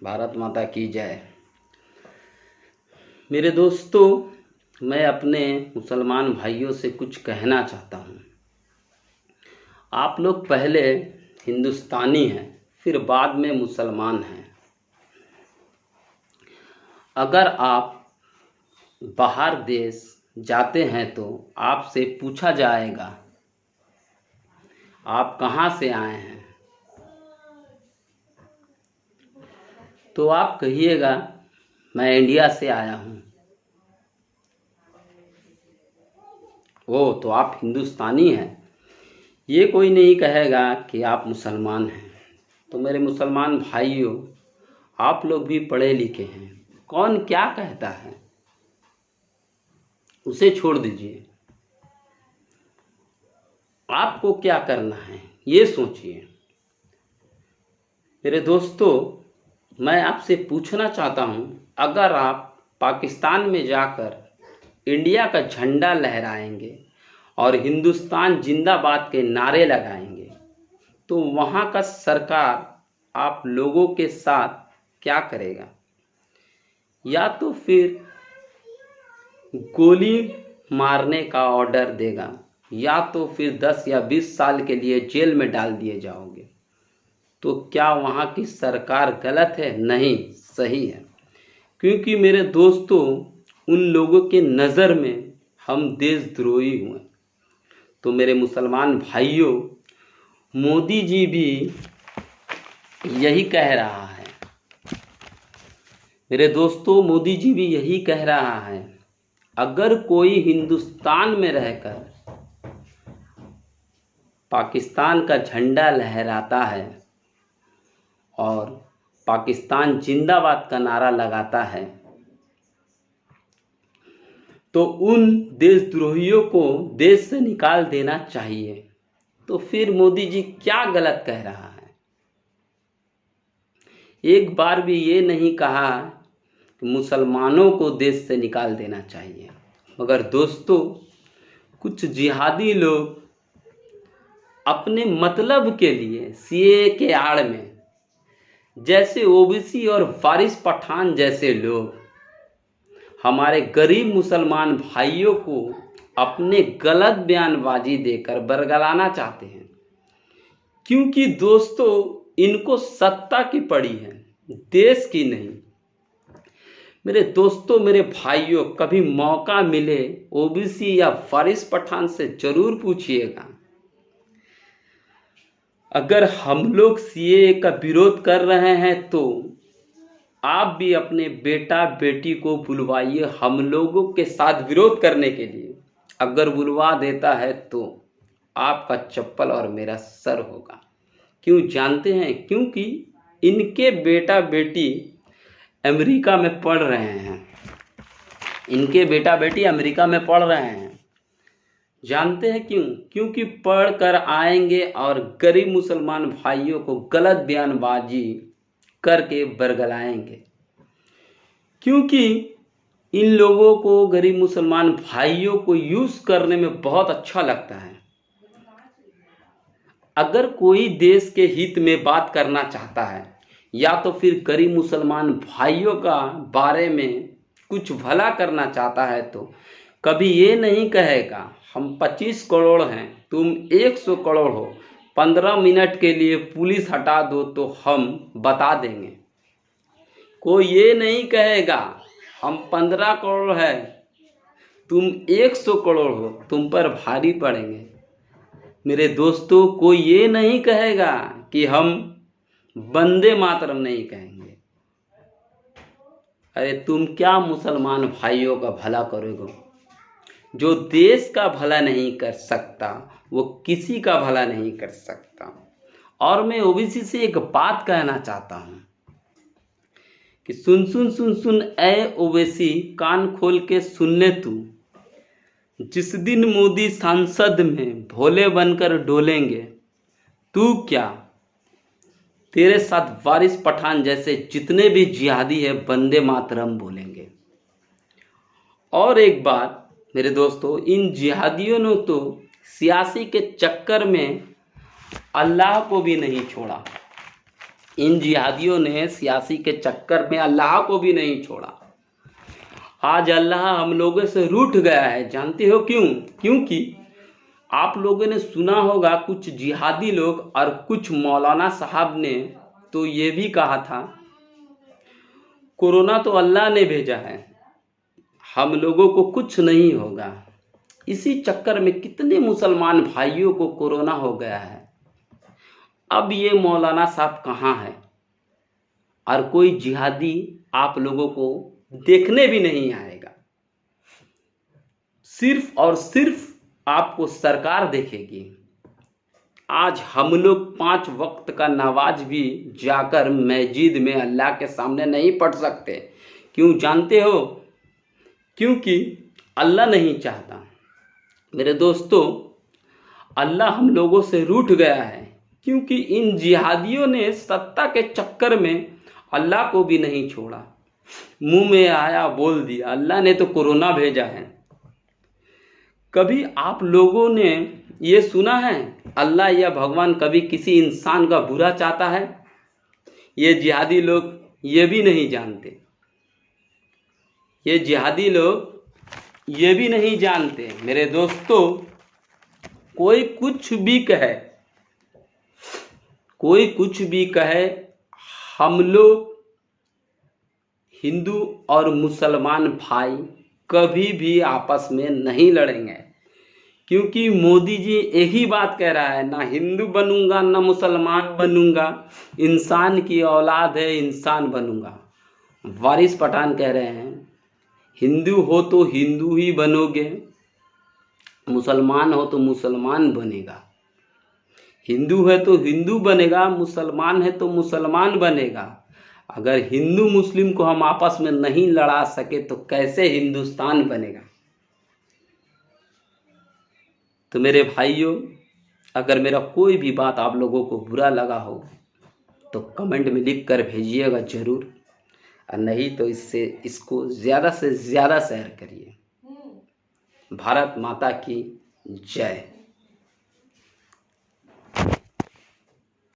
भारत माता की जय। मेरे दोस्तों, मैं अपने मुसलमान भाइयों से कुछ कहना चाहता हूँ। आप लोग पहले हिंदुस्तानी हैं, फिर बाद में मुसलमान हैं। अगर आप बाहर देश जाते हैं तो आपसे पूछा जाएगा आप कहाँ से आए हैं, तो आप कहिएगा मैं इंडिया से आया हूँ। ओ तो आप हिंदुस्तानी हैं। ये कोई नहीं कहेगा कि आप मुसलमान हैं। तो मेरे मुसलमान भाइयों, आप लोग भी पढ़े लिखे हैं। कौन क्या कहता है उसे छोड़ दीजिए। आपको क्या करना है ये सोचिए। मेरे दोस्तों, मैं आपसे पूछना चाहता हूँ, अगर आप पाकिस्तान में जाकर इंडिया का झंडा लहराएंगे और हिंदुस्तान जिंदाबाद के नारे लगाएंगे तो वहाँ का सरकार आप लोगों के साथ क्या करेगा? या तो फिर गोली मारने का ऑर्डर देगा, या तो फिर 10 या 20 साल के लिए जेल में डाल दिए जाओगे। तो क्या वहाँ की सरकार गलत है? नहीं, सही है। क्योंकि मेरे दोस्तों, उन लोगों के नज़र में हम देशद्रोही हुए। तो मेरे मुसलमान भाइयों, मोदी जी भी यही कह रहा है। मेरे दोस्तों, मोदी जी भी यही कह रहा है, अगर कोई हिंदुस्तान में रहकर पाकिस्तान का झंडा लहराता है और पाकिस्तान जिंदाबाद का नारा लगाता है तो उन देशद्रोहियों को देश से निकाल देना चाहिए। तो फिर मोदी जी क्या गलत कह रहा है? एक बार भी ये नहीं कहा कि मुसलमानों को देश से निकाल देना चाहिए। मगर दोस्तों, कुछ जिहादी लोग अपने मतलब के लिए सीएए के आड़ में, जैसे ओबीसी और वारिस पठान जैसे लोग हमारे गरीब मुसलमान भाइयों को अपने गलत बयानबाजी देकर बरगलाना चाहते हैं। क्योंकि दोस्तों, इनको सत्ता की पड़ी है, देश की नहीं। मेरे दोस्तों, मेरे भाइयों, कभी मौका मिले ओबीसी या वारिस पठान से जरूर पूछिएगा, अगर हम लोग सीएए का विरोध कर रहे हैं तो आप भी अपने बेटा बेटी को बुलवाइए हम लोगों के साथ विरोध करने के लिए। अगर बुलवा देता है तो आपका चप्पल और मेरा सर होगा। क्यों जानते हैं? क्योंकि इनके बेटा बेटी अमेरिका में पढ़ रहे हैं। इनके बेटा बेटी अमेरिका में पढ़ रहे हैं। जानते हैं क्यों? क्योंकि पढ़ कर आएंगे और गरीब मुसलमान भाइयों को गलत बयानबाजी करके बरगलाएंगे। क्योंकि इन लोगों को, गरीब मुसलमान भाइयों को यूज करने में बहुत अच्छा लगता है। अगर कोई देश के हित में बात करना चाहता है या तो फिर गरीब मुसलमान भाइयों का बारे में कुछ भला करना चाहता है तो कभी ये नहीं कहेगा हम 25 करोड़ हैं, तुम 100 करोड़ हो, 15 मिनट के लिए पुलिस हटा दो तो हम बता देंगे। कोई ये नहीं कहेगा हम 15 करोड़ है, तुम 100 करोड़ हो, तुम पर भारी पड़ेंगे। मेरे दोस्तों, कोई ये नहीं कहेगा कि हम वंदे मातरम नहीं कहेंगे। अरे तुम क्या मुसलमान भाइयों का भला करोगे? जो देश का भला नहीं कर सकता वो किसी का भला नहीं कर सकता। और मैं ओबीसी से एक बात कहना चाहता हूँ कि सुन सुन सुन सुन ऐ ओबीसी, कान खोल के सुन ले तू। जिस दिन मोदी संसद में भोले बनकर डोलेंगे, तू क्या, तेरे साथ वारिस पठान जैसे जितने भी जिहादी है वंदे मातरम बोलेंगे। और एक बात मेरे दोस्तों, इन जिहादियों ने तो सियासी के चक्कर में अल्लाह को भी नहीं छोड़ा। इन जिहादियों ने सियासी के चक्कर में अल्लाह को भी नहीं छोड़ा। आज अल्लाह हम लोगों से रूठ गया है। जानते हो क्यों? क्योंकि आप लोगों ने सुना होगा कुछ जिहादी लोग और कुछ मौलाना साहब ने तो ये भी कहा था, कोरोना तो अल्लाह ने भेजा है, हम लोगों को कुछ नहीं होगा। इसी चक्कर में कितने मुसलमान भाइयों को कोरोना हो गया है। अब ये मौलाना साहब कहाँ है? और कोई जिहादी आप लोगों को देखने भी नहीं आएगा। सिर्फ और सिर्फ आपको सरकार देखेगी। आज हम लोग 5 वक्त का नमाज भी जाकर मस्जिद में अल्लाह के सामने नहीं पढ़ सकते। क्यों जानते हो? क्योंकि अल्लाह नहीं चाहता। मेरे दोस्तों, अल्लाह हम लोगों से रूठ गया है क्योंकि इन जिहादियों ने सत्ता के चक्कर में अल्लाह को भी नहीं छोड़ा। मुंह में आया बोल दिया, अल्लाह ने तो कोरोना भेजा है। कभी आप लोगों ने ये सुना है अल्लाह या भगवान कभी किसी इंसान का बुरा चाहता है? ये जिहादी लोग ये भी नहीं जानते। ये जिहादी लोग ये भी नहीं जानते। मेरे दोस्तों, कोई कुछ भी कहे, कोई कुछ भी कहे, हम लोग हिंदू और मुसलमान भाई कभी भी आपस में नहीं लड़ेंगे। क्योंकि मोदी जी एक ही बात कह रहा है, ना हिंदू बनूंगा ना मुसलमान बनूंगा, इंसान की औलाद है, इंसान बनूंगा। वारिस पठान कह रहे हैं हिंदू हो तो हिंदू ही बनोगे, मुसलमान हो तो मुसलमान बनेगा। हिंदू है तो हिंदू बनेगा, मुसलमान है तो मुसलमान बनेगा। अगर हिंदू मुस्लिम को हम आपस में नहीं लड़ा सके तो कैसे हिंदुस्तान बनेगा? तो मेरे भाइयों, अगर मेरा कोई भी बात आप लोगों को बुरा लगा हो तो कमेंट में लिख कर भेजिएगा ज़रूर, और नहीं तो इसको ज़्यादा से ज़्यादा शेयर करिए। भारत माता की जय।